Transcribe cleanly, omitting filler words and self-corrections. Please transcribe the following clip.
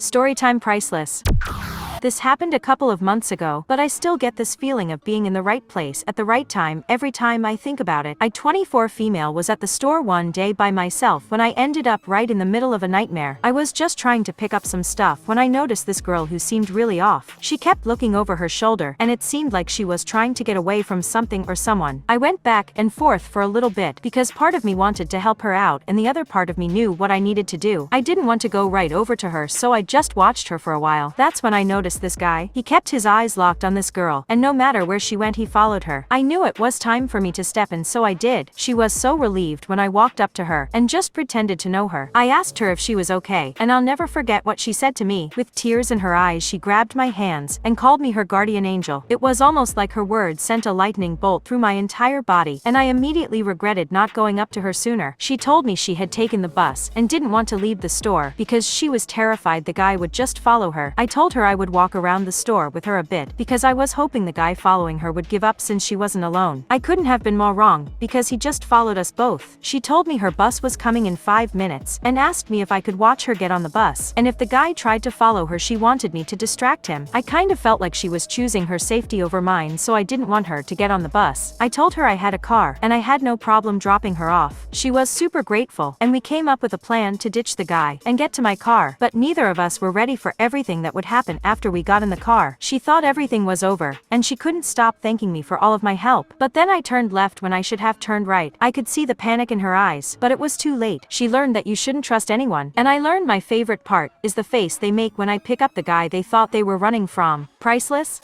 Storytime priceless. This happened a couple of months ago, but I still get this feeling of being in the right place at the right time every time I think about it. I 24 female was at the store one day by myself when I ended up right in the middle of a nightmare. I was just trying to pick up some stuff when I noticed this girl who seemed really off. She kept looking over her shoulder, and it seemed like she was trying to get away from something or someone. I went back and forth for a little bit because part of me wanted to help her out and the other part of me knew what I needed to do. I didn't want to go right over to her, so I just watched her for a while. That's when I noticed this guy. He kept his eyes locked on this girl, and no matter where she went he followed her. I knew it was time for me to step in, so I did. She was so relieved when I walked up to her and just pretended to know her. I asked her if she was okay, and I'll never forget what she said to me. With tears in her eyes, she grabbed my hands and called me her guardian angel. It was almost like her words sent a lightning bolt through my entire body, and I immediately regretted not going up to her sooner. She told me she had taken the bus and didn't want to leave the store because she was terrified the guy would just follow her. I told her I would walk around the store with her a bit because I was hoping the guy following her would give up since she wasn't alone. I couldn't have been more wrong because he just followed us both. She told me her bus was coming in 5 minutes and asked me if I could watch her get on the bus, and if the guy tried to follow her she wanted me to distract him. I kind of felt like she was choosing her safety over mine, so I didn't want her to get on the bus. I told her I had a car and I had no problem dropping her off. She was super grateful, and we came up with a plan to ditch the guy and get to my car, but neither of us were ready for everything that would happen after we got in the car. She thought everything was over, and she couldn't stop thanking me for all of my help. But then I turned left when I should have turned right. I could see the panic in her eyes, but it was too late. She learned that you shouldn't trust anyone, and I learned my favorite part is the face they make when I pick up the guy they thought they were running from. Priceless?